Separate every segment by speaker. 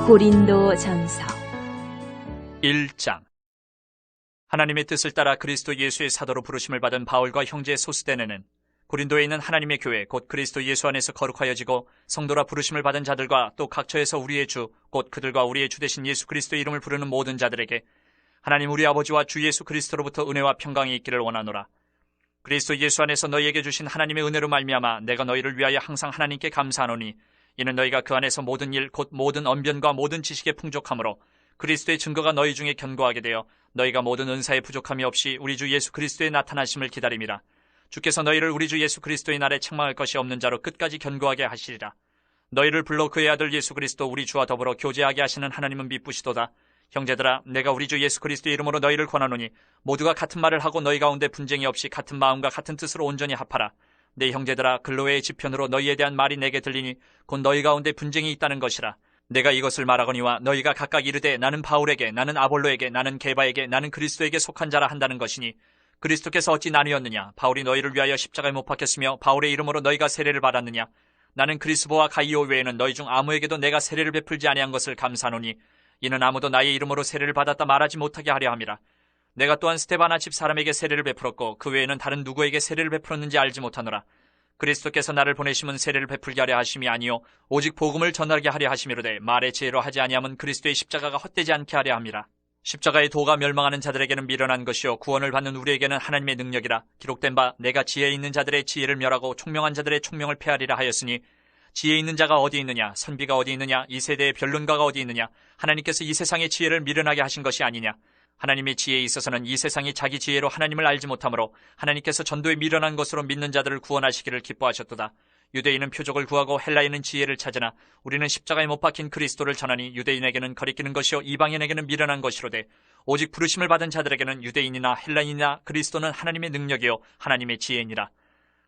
Speaker 1: 고린도전서
Speaker 2: 1장. 하나님의 뜻을 따라 그리스도 예수의 사도로 부르심을 받은 바울과 형제 소스데네는 고린도에 있는 하나님의 교회 곧 그리스도 예수 안에서 거룩하여지고 성도라 부르심을 받은 자들과 또 각처에서 우리의 주 곧 그들과 우리의 주 되신 예수 그리스도의 이름을 부르는 모든 자들에게 하나님 우리 아버지와 주 예수 그리스도로부터 은혜와 평강이 있기를 원하노라. 그리스도 예수 안에서 너희에게 주신 하나님의 은혜로 말미암아 내가 너희를 위하여 항상 하나님께 감사하노니 이는 너희가 그 안에서 모든 일 곧 모든 언변과 모든 지식의 풍족함으로 그리스도의 증거가 너희 중에 견고하게 되어 너희가 모든 은사의 부족함이 없이 우리 주 예수 그리스도의 나타나심을 기다림이라. 주께서 너희를 우리 주 예수 그리스도의 날에 책망할 것이 없는 자로 끝까지 견고하게 하시리라. 너희를 불러 그의 아들 예수 그리스도 우리 주와 더불어 교제하게 하시는 하나님은 미쁘시도다. 형제들아, 내가 우리 주 예수 그리스도의 이름으로 너희를 권하노니 모두가 같은 말을 하고 너희 가운데 분쟁이 없이 같은 마음과 같은 뜻으로 온전히 합하라. 내 형제들아, 글로웨의 지편으로 너희에 대한 말이 내게 들리니 곧 너희 가운데 분쟁이 있다는 것이라. 내가 이것을 말하거니와 너희가 각각 이르되 나는 바울에게, 나는 아볼로에게, 나는 게바에게, 나는 그리스도에게 속한 자라 한다는 것이니 그리스도께서 어찌 나뉘었느냐? 바울이 너희를 위하여 십자가에 못 박혔으며 바울의 이름으로 너희가 세례를 받았느냐? 나는 그리스보와 가이오 외에는 너희 중 아무에게도 내가 세례를 베풀지 아니한 것을 감사하노니 이는 아무도 나의 이름으로 세례를 받았다 말하지 못하게 하려 함이라. 내가 또한 스데바나 집 사람에게 세례를 베풀었고 그 외에는 다른 누구에게 세례를 베풀었는지 알지 못하노라. 그리스도께서 나를 보내심은 세례를 베풀게 하려 하심이 아니요 오직 복음을 전하게 하려 하심이로되 말의 지혜로 하지 아니하면 그리스도의 십자가가 헛되지 않게 하려 함이라. 십자가의 도가 멸망하는 자들에게는 미련한 것이요 구원을 받는 우리에게는 하나님의 능력이라. 기록된 바 내가 지혜 있는 자들의 지혜를 멸하고 총명한 자들의 총명을 폐하리라 하였으니 지혜 있는 자가 어디 있느냐? 선비가 어디 있느냐? 이 세대의 변론가가 어디 있느냐? 하나님께서 이 세상의 지혜를 미련하게 하신 것이 아니냐? 하나님의 지혜에 있어서는 이 세상이 자기 지혜로 하나님을 알지 못하므로 하나님께서 전도에 미련한 것으로 믿는 자들을 구원하시기를 기뻐하셨도다. 유대인은 표적을 구하고 헬라인은 지혜를 찾으나 우리는 십자가에 못 박힌 그리스도를 전하니 유대인에게는 거리끼는 것이요 이방인에게는 미련한 것이로되 오직 부르심을 받은 자들에게는 유대인이나 헬라인이나 그리스도는 하나님의 능력이요 하나님의 지혜니라.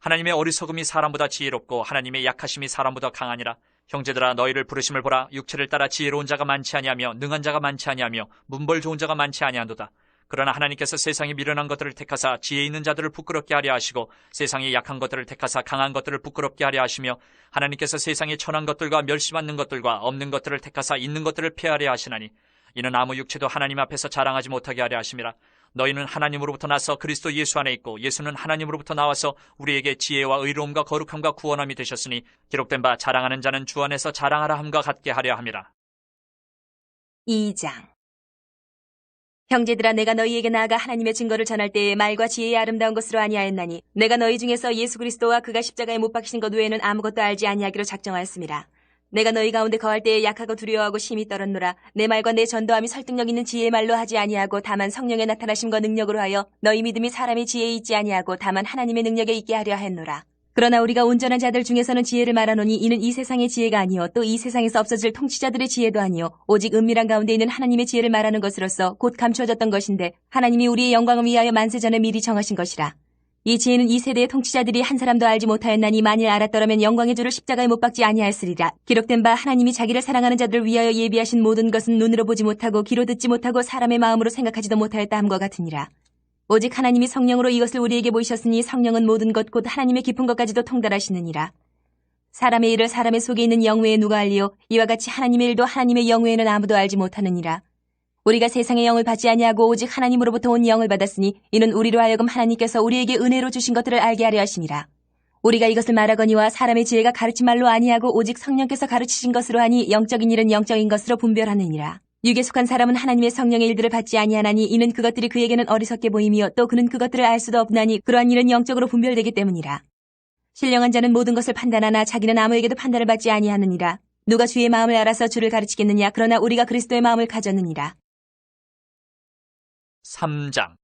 Speaker 2: 하나님의 어리석음이 사람보다 지혜롭고 하나님의 약하심이 사람보다 강하니라. 형제들아, 너희를 부르심을 보라. 육체를 따라 지혜로운 자가 많지 아니하며 능한 자가 많지 아니하며 문벌 좋은 자가 많지 아니하도다. 그러나 하나님께서 세상에 미련한 것들을 택하사 지혜 있는 자들을 부끄럽게 하려 하시고 세상에 약한 것들을 택하사 강한 것들을 부끄럽게 하려 하시며 하나님께서 세상에 천한 것들과 멸시받는 것들과 없는 것들을 택하사 있는 것들을 폐하려 하시나니 이는 아무 육체도 하나님 앞에서 자랑하지 못하게 하려 하심이라. 너희는 하나님으로부터 나서 그리스도 예수 안에 있고 예수는 하나님으로부터 나와서 우리에게 지혜와 의로움과 거룩함과 구원함이 되셨으니 기록된 바 자랑하는 자는 주 안에서 자랑하라 함과 같게 하려 함이라.
Speaker 1: 2장. 형제들아, 내가 너희에게 나아가 하나님의 증거를 전할 때에 말과 지혜의 아름다운 것으로 아니하였나니 내가 너희 중에서 예수 그리스도와 그가 십자가에 못 박히신 것 외에는 아무것도 알지 아니하기로 작정하였습니다. 내가 너희 가운데 거할 때에 약하고 두려워하고 심히 떨었노라. 내 말과 내 전도함이 설득력 있는 지혜의 말로 하지 아니하고 다만 성령의 나타나심과 능력으로 하여 너희 믿음이 사람의 지혜에 있지 아니하고 다만 하나님의 능력에 있게 하려 했노라. 그러나 우리가 온전한 자들 중에서는 지혜를 말하노니 이는 이 세상의 지혜가 아니요 또 이 세상에서 없어질 통치자들의 지혜도 아니요 오직 은밀한 가운데 있는 하나님의 지혜를 말하는 것으로서 곧 감추어졌던 것인데 하나님이 우리의 영광을 위하여 만세 전에 미리 정하신 것이라. 이 지혜는 이 세대의 통치자들이 한 사람도 알지 못하였나니 만일 알았더라면 영광의 주를 십자가에 못 박지 아니하였으리라. 기록된 바 하나님이 자기를 사랑하는 자들을 위하여 예비하신 모든 것은 눈으로 보지 못하고 귀로 듣지 못하고 사람의 마음으로 생각하지도 못하였다 함과 같으니라. 오직 하나님이 성령으로 이것을 우리에게 보이셨으니 성령은 모든 것 곧 하나님의 깊은 것까지도 통달하시느니라. 사람의 일을 사람의 속에 있는 영외에 누가 알리요? 이와 같이 하나님의 일도 하나님의 영외에는 아무도 알지 못하느니라. 우리가 세상의 영을 받지 아니하고 오직 하나님으로부터 온 영을 받았으니 이는 우리로 하여금 하나님께서 우리에게 은혜로 주신 것들을 알게 하려 하심이라. 우리가 이것을 말하거니와 사람의 지혜가 가르친 말로 아니하고 오직 성령께서 가르치신 것으로 하니 영적인 일은 영적인 것으로 분별하느니라. 육에 속한 사람은 하나님의 성령의 일들을 받지 아니하나니 이는 그것들이 그에게는 어리석게 보임이요 또 그는 그것들을 알 수도 없나니 그러한 일은 영적으로 분별되기 때문이라. 신령한 자는 모든 것을 판단하나 자기는 아무에게도 판단을 받지 아니하느니라. 누가 주의 마음을 알아서 주를 가르치겠느냐? 그러나 우리가 그리스도의 마음을 가졌느니라.
Speaker 2: 3장.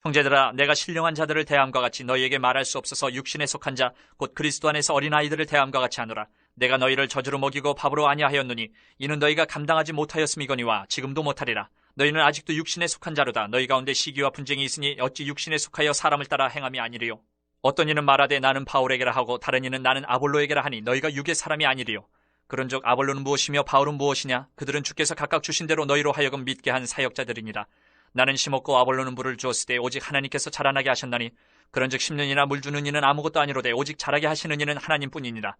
Speaker 2: 형제들아, 내가 신령한 자들을 대함과 같이 너희에게 말할 수 없어서 육신에 속한 자 곧 그리스도 안에서 어린아이들을 대함과 같이 하노라. 내가 너희를 저주로 먹이고 밥으로 아니하였느니 이는 너희가 감당하지 못하였음이거니와 지금도 못하리라. 너희는 아직도 육신에 속한 자로다. 너희 가운데 시기와 분쟁이 있으니 어찌 육신에 속하여 사람을 따라 행함이 아니리요. 어떤 이는 말하되 나는 바울에게라 하고 다른 이는 나는 아볼로에게라 하니 너희가 육의 사람이 아니리요. 그런즉 아볼로는 무엇이며 바울은 무엇이냐? 그들은 주께서 각각 주신 대로 너희로 하여금 믿게 한 사역자들이니라. 나는 심었고 아볼로는 물을 주었으되 오직 하나님께서 자라나게 하셨나니 그런즉 심는 이나 물 주는 이는 아무것도 아니로되 오직 자라게 하시는 이는 하나님뿐이니라.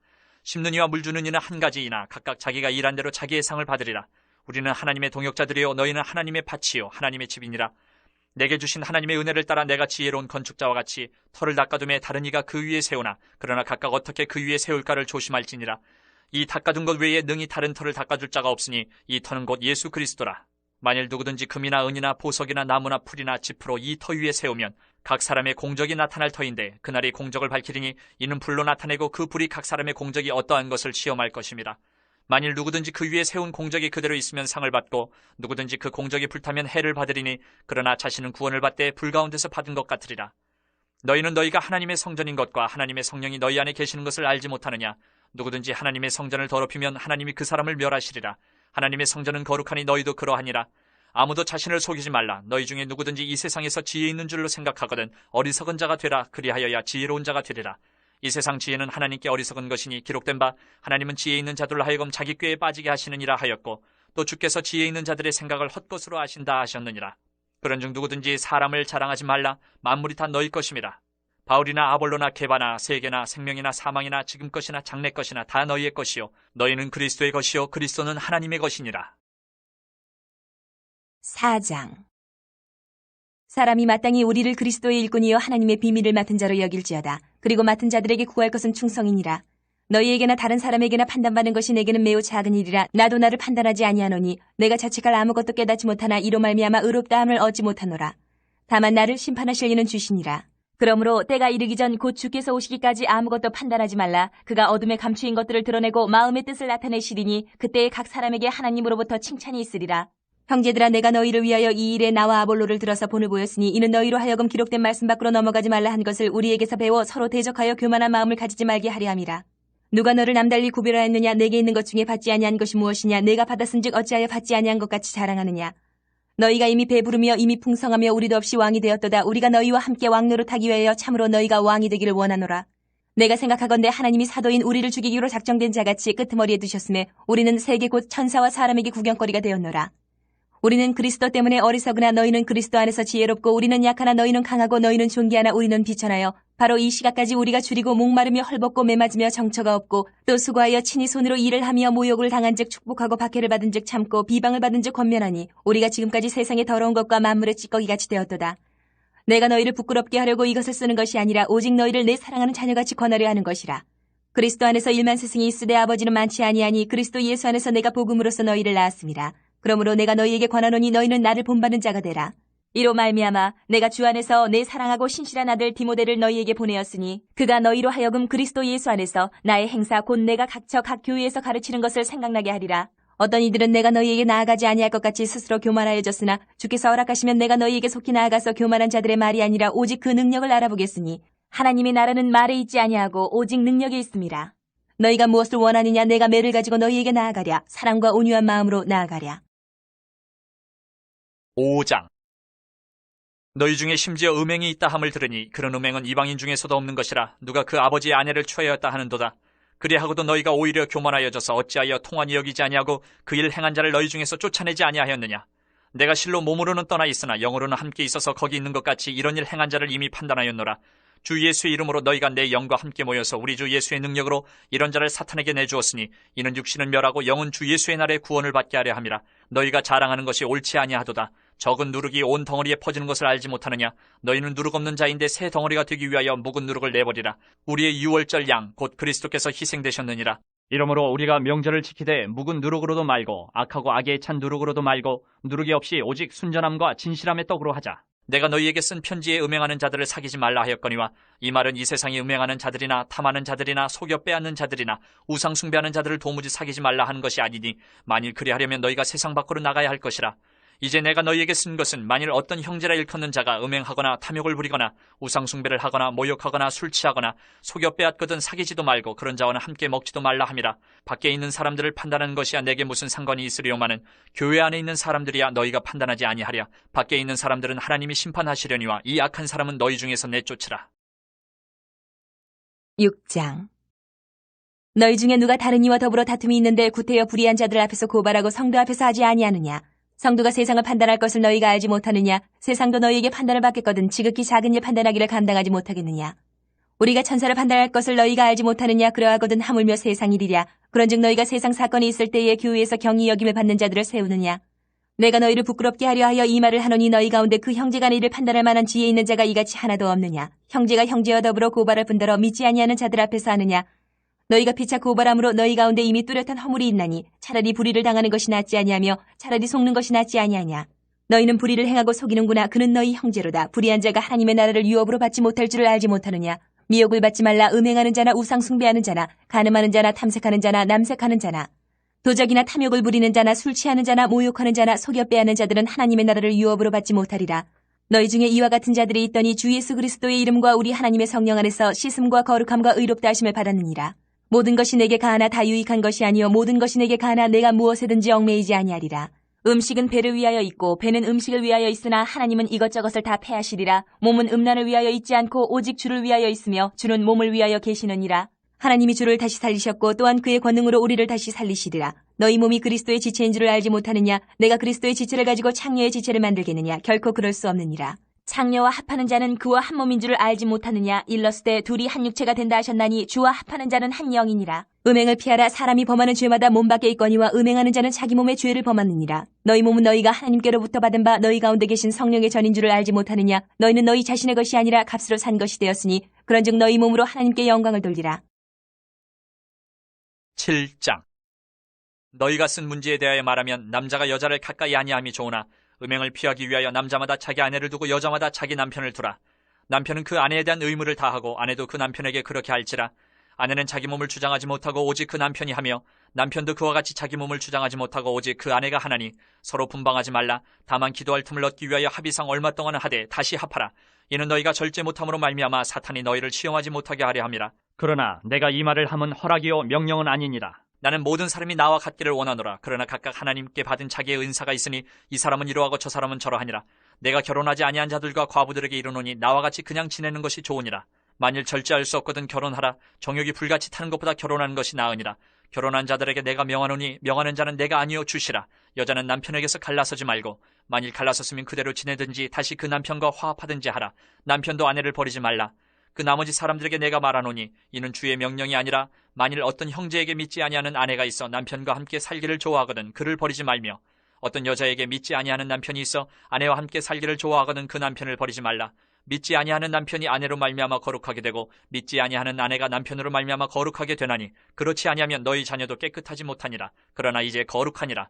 Speaker 2: 심는 이와 물 주는 이는 한 가지이나 각각 자기가 일한 대로 자기의 상을 받으리라. 우리는 하나님의 동역자들이요 너희는 하나님의 밭이요 하나님의 집이니라. 내게 주신 하나님의 은혜를 따라 내가 지혜로운 건축자와 같이 터를 닦아둠에 다른 이가 그 위에 세우나 그러나 각각 어떻게 그 위에 세울까를 조심할지니라. 이 닦아둔 것 외에 능히 다른 터를 닦아줄 자가 없으니 이 터는 곧 예수 그리스도라. 만일 누구든지 금이나 은이나 보석이나 나무나 풀이나 지프로 이 터 위에 세우면 각 사람의 공적이 나타날 터인데 그날이 공적을 밝히리니 이는 불로 나타내고 그 불이 각 사람의 공적이 어떠한 것을 시험할 것입니다. 만일 누구든지 그 위에 세운 공적이 그대로 있으면 상을 받고 누구든지 그 공적이 불타면 해를 받으리니 그러나 자신은 구원을 받되 불 가운데서 받은 것 같으리라. 너희는 너희가 하나님의 성전인 것과 하나님의 성령이 너희 안에 계시는 것을 알지 못하느냐. 누구든지 하나님의 성전을 더럽히면 하나님이 그 사람을 멸하시리라. 하나님의 성전은 거룩하니 너희도 그러하니라. 아무도 자신을 속이지 말라. 너희 중에 누구든지 이 세상에서 지혜 있는 줄로 생각하거든 어리석은 자가 되라. 그리하여야 지혜로운 자가 되리라. 이 세상 지혜는 하나님께 어리석은 것이니 기록된 바 하나님은 지혜 있는 자들로 하여금 자기 꾀에 빠지게 하시느니라 하였고 또 주께서 지혜 있는 자들의 생각을 헛것으로 아신다 하셨느니라. 그런즉 누구든지 사람을 자랑하지 말라. 만물이 다 너희 것임이라. 바울이나 아볼로나 게바나 세계나 생명이나 사망이나 지금 것이나 장래 것이나 다 너희의 것이요 너희는 그리스도의 것이요 그리스도는 하나님의 것이니라.
Speaker 1: 4장. 사람이 마땅히 우리를 그리스도의 일꾼이요 하나님의 비밀을 맡은 자로 여길지어다. 그리고 맡은 자들에게 구할 것은 충성이니라. 너희에게나 다른 사람에게나 판단받는 것이 내게는 매우 작은 일이라. 나도 나를 판단하지 아니하노니 내가 자책할 아무것도 깨닫지 못하나 이로 말미암아 의롭다함을 얻지 못하노라. 다만 나를 심판하실 이는 주시니라. 그러므로 때가 이르기 전 곧 주께서 오시기까지 아무것도 판단하지 말라. 그가 어둠에 감추인 것들을 드러내고 마음의 뜻을 나타내시리니 그때에 각 사람에게 하나님으로부터 칭찬이 있으리라. 형제들아, 내가 너희를 위하여 이 일에 나와 아볼로를 들어서 본을 보였으니 이는 너희로 하여금 기록된 말씀 밖으로 넘어가지 말라 한 것을 우리에게서 배워 서로 대적하여 교만한 마음을 가지지 말게 하려 함이라. 누가 너를 남달리 구별하였느냐? 내게 있는 것 중에 받지 아니한 것이 무엇이냐? 내가 받았은즉 어찌하여 받지 아니한 것 같이 자랑하느냐? 너희가 이미 배부르며 이미 풍성하며 우리도 없이 왕이 되었도다. 우리가 너희와 함께 왕노릇하기 위하여 참으로 너희가 왕이 되기를 원하노라. 내가 생각하건대 하나님이 사도인 우리를 죽이기로 작정된 자같이 끄트머리에 두셨음에 우리는 세계 곧 천사와 사람에게 구경거리가 되었노라. 우리는 그리스도 때문에 어리석으나 너희는 그리스도 안에서 지혜롭고 우리는 약하나 너희는 강하고 너희는 존귀하나 우리는 비천하여 바로 이 시각까지 우리가 줄이고 목마르며 헐벗고 매맞으며 정처가 없고 또 수고하여 친히 손으로 일을 하며 모욕을 당한즉 축복하고 박해를 받은즉 참고 비방을 받은즉 권면하니 우리가 지금까지 세상의 더러운 것과 만물의 찌꺼기같이 되었도다. 내가 너희를 부끄럽게 하려고 이것을 쓰는 것이 아니라 오직 너희를 내 사랑하는 자녀같이 권하려 하는 것이라. 그리스도 안에서 일만 스승이 있으되 아버지는 많지 아니하니 그리스도 예수 안에서 내가 복음으로써 너희를 낳았습니다. 그러므로 내가 너희에게 권하노니 너희는 나를 본받는 자가 되라. 이로 말미암아 내가 주 안에서 내 사랑하고 신실한 아들 디모데를 너희에게 보내었으니 그가 너희로 하여금 그리스도 예수 안에서 나의 행사 곧 내가 각처 각 교회에서 가르치는 것을 생각나게 하리라. 어떤 이들은 내가 너희에게 나아가지 아니할 것 같이 스스로 교만하여졌으나 주께서 허락하시면 내가 너희에게 속히 나아가서 교만한 자들의 말이 아니라 오직 그 능력을 알아보겠으니 하나님의 나라는 말에 있지 아니하고 오직 능력에 있음이라. 너희가 무엇을 원하느냐? 내가 매를 가지고 너희에게 나아가랴. 사랑과 온유한 마음으로 나아가랴.
Speaker 2: 5장. 너희 중에 심지어 음행이 있다 함을 들으니 그런 음행은 이방인 중에서도 없는 것이라. 누가 그 아버지의 아내를 취하였다 하는도다. 그리하고도 너희가 오히려 교만하여져서 어찌하여 통한이 여기지 아니하고 그 일 행한 자를 너희 중에서 쫓아내지 아니하였느냐. 내가 실로 몸으로는 떠나 있으나 영으로는 함께 있어서 거기 있는 것 같이 이런 일 행한 자를 이미 판단하였노라. 주 예수의 이름으로 너희가 내 영과 함께 모여서 우리 주 예수의 능력으로 이런 자를 사탄에게 내주었으니 이는 육신은 멸하고 영은 주 예수의 날에 구원을 받게 하려 함이라. 너희가 자랑하는 것이 옳지 아니하도다. 적은 누룩이 온 덩어리에 퍼지는 것을 알지 못하느냐? 너희는 누룩 없는 자인데 새 덩어리가 되기 위하여 묵은 누룩을 내버리라. 우리의 유월절 양 곧 그리스도께서 희생되셨느니라. 이러므로 우리가 명절을 지키되 묵은 누룩으로도 말고 악하고 악에 찬 누룩으로도 말고 누룩이 없이 오직 순전함과 진실함의 떡으로 하자. 내가 너희에게 쓴 편지에 음행하는 자들을 사귀지 말라 하였거니와 이 말은 이 세상에 음행하는 자들이나 탐하는 자들이나 속여 빼앗는 자들이나 우상 숭배하는 자들을 도무지 사귀지 말라 하는 것이 아니니 만일 그리하려면 너희가 세상 밖으로 나가야 할 것이라. 이제 내가 너희에게 쓴 것은 만일 어떤 형제라 일컫는 자가 음행하거나 탐욕을 부리거나 우상 숭배를 하거나 모욕하거나 술 취하거나 속여 빼앗거든 사귀지도 말고 그런 자와는 함께 먹지도 말라 함이라. 밖에 있는 사람들을 판단하는 것이야 내게 무슨 상관이 있으리요마는 교회 안에 있는 사람들이야 너희가 판단하지 아니하랴. 밖에 있는 사람들은 하나님이 심판하시려니와 이 악한 사람은 너희 중에서 내쫓으라.
Speaker 1: 6장. 너희 중에 누가 다른 이와 더불어 다툼이 있는데 구태여 불의한 자들 앞에서 고발하고 성도 앞에서 하지 아니하느냐? 성도가 세상을 판단할 것을 너희가 알지 못하느냐? 세상도 너희에게 판단을 받겠거든 지극히 작은 일 판단하기를 감당하지 못하겠느냐? 우리가 천사를 판단할 것을 너희가 알지 못하느냐? 그러하거든 하물며 세상 일이랴. 그런즉 너희가 세상 사건이 있을 때에 교회에서 경히 여김을 받는 자들을 세우느냐? 내가 너희를 부끄럽게 하려 하여 이 말을 하노니 너희 가운데 그 형제 간의 일을 판단할 만한 지혜 있는 자가 이같이 하나도 없느냐? 형제가 형제와 더불어 고발할 뿐더러 믿지 아니하는 자들 앞에서 하느냐? 너희가 피차 고발함으로 너희 가운데 이미 뚜렷한 허물이 있나니 차라리 불의를 당하는 것이 낫지 아니하며 차라리 속는 것이 낫지 아니하냐? 너희는 불의를 행하고 속이는구나. 그는 너희 형제로다. 불의한 자가 하나님의 나라를 유업으로 받지 못할 줄을 알지 못하느냐? 미혹을 받지 말라. 음행하는 자나 우상 숭배하는 자나 간음하는 자나 탐색하는 자나 남색하는 자나 도적이나 탐욕을 부리는 자나 술 취하는 자나 모욕하는 자나 속여 빼앗는 자들은 하나님의 나라를 유업으로 받지 못하리라. 너희 중에 이와 같은 자들이 있더니 주 예수 그리스도의 이름과 우리 하나님의 성령 안에서 씻음과 거룩함과 의롭다 하심을 받았느니라. 모든 것이 내게 가하나 다 유익한 것이 아니요 모든 것이 내게 가하나 내가 무엇에든지 얽매이지 아니하리라. 음식은 배를 위하여 있고 배는 음식을 위하여 있으나 하나님은 이것저것을 다 패하시리라. 몸은 음란을 위하여 있지 않고 오직 주를 위하여 있으며 주는 몸을 위하여 계시느니라. 하나님이 주를 다시 살리셨고 또한 그의 권능으로 우리를 다시 살리시리라. 너희 몸이 그리스도의 지체인 줄을 알지 못하느냐? 내가 그리스도의 지체를 가지고 창녀의 지체를 만들겠느냐? 결코 그럴 수 없느니라. 창녀와 합하는 자는 그와 한 몸인 줄을 알지 못하느냐? 일렀으되 둘이 한 육체가 된다 하셨나니 주와 합하는 자는 한 영이니라. 음행을 피하라. 사람이 범하는 죄마다 몸 밖에 있거니와 음행하는 자는 자기 몸의 죄를 범하느니라. 너희 몸은 너희가 하나님께로부터 받은 바 너희 가운데 계신 성령의 전인 줄을 알지 못하느냐? 너희는 너희 자신의 것이 아니라 값으로 산 것이 되었으니 그런즉 너희 몸으로 하나님께 영광을 돌리라.
Speaker 2: 7장. 너희가 쓴 문제에 대하여 말하면 남자가 여자를 가까이 아니함이 좋으나 음행을 피하기 위하여 남자마다 자기 아내를 두고 여자마다 자기 남편을 두라. 남편은 그 아내에 대한 의무를 다하고 아내도 그 남편에게 그렇게 할지라. 아내는 자기 몸을 주장하지 못하고 오직 그 남편이 하며 남편도 그와 같이 자기 몸을 주장하지 못하고 오직 그 아내가 하나니 서로 분방하지 말라. 다만 기도할 틈을 얻기 위하여 합의상 얼마 동안은 하되 다시 합하라. 이는 너희가 절제 못함으로 말미암아 사탄이 너희를 시험하지 못하게 하려 함이라.
Speaker 3: 그러나 내가 이 말을 함은 허락이요 명령은 아니니라.
Speaker 2: 나는 모든 사람이 나와 같기를 원하노라. 그러나 각각 하나님께 받은 자기의 은사가 있으니 이 사람은 이러하고 저 사람은 저러하니라. 내가 결혼하지 아니한 자들과 과부들에게 이르노니 나와 같이 그냥 지내는 것이 좋으니라. 만일 절제할 수 없거든 결혼하라. 정욕이 불같이 타는 것보다 결혼하는 것이 나으니라. 결혼한 자들에게 내가 명하노니 명하는 자는 내가 아니요 주시라. 여자는 남편에게서 갈라서지 말고 만일 갈라섰으면 그대로 지내든지 다시 그 남편과 화합하든지 하라. 남편도 아내를 버리지 말라. 그 나머지 사람들에게 내가 말하노니 이는 주의 명령이 아니라 만일 어떤 형제에게 믿지 아니하는 아내가 있어 남편과 함께 살기를 좋아하거든 그를 버리지 말며 어떤 여자에게 믿지 아니하는 남편이 있어 아내와 함께 살기를 좋아하거든 그 남편을 버리지 말라. 믿지 아니하는 남편이 아내로 말미암아 거룩하게 되고 믿지 아니하는 아내가 남편으로 말미암아 거룩하게 되나니 그렇지 아니하면 너희 자녀도 깨끗하지 못하니라. 그러나 이제 거룩하니라.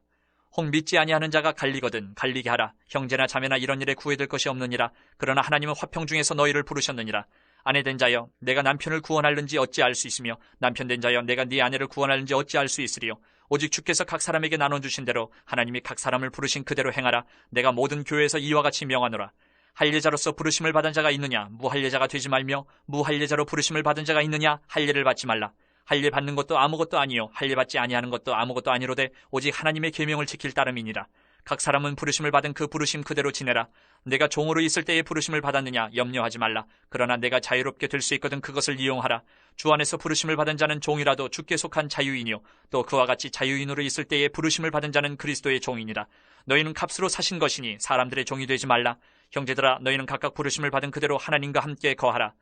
Speaker 2: 혹 믿지 아니하는 자가 갈리거든 갈리게 하라. 형제나 자매나 이런 일에 구애될 것이 없느니라. 그러나 하나님은 화평 중에서 너희를 부르셨느니라. 아내 된 자여 내가 남편을 구원할는지 어찌 알 수 있으며 남편 된 자여 내가 네 아내를 구원할는지 어찌 알 수 있으리요. 오직 주께서 각 사람에게 나눠주신 대로 하나님이 각 사람을 부르신 그대로 행하라. 내가 모든 교회에서 이와 같이 명하노라. 할례자로서 부르심을 받은 자가 있느냐? 무할례자가 되지 말며 무할례자로 부르심을 받은 자가 있느냐? 할례를 받지 말라. 할례 받는 것도 아무것도 아니요 할례 받지 아니하는 것도 아무것도 아니로되 오직 하나님의 계명을 지킬 따름이니라. 각 사람은 부르심을 받은 그 부르심 그대로 지내라. 내가 종으로 있을 때에 부르심을 받았느냐? 염려하지 말라. 그러나 내가 자유롭게 될 수 있거든 그것을 이용하라. 주 안에서 부르심을 받은 자는 종이라도 주께 속한 자유인이요 또 그와 같이 자유인으로 있을 때에 부르심을 받은 자는 그리스도의 종이니라. 너희는 값으로 사신 것이니 사람들의 종이 되지 말라. 형제들아 너희는 각각 부르심을 받은 그대로 하나님과 함께 거하라.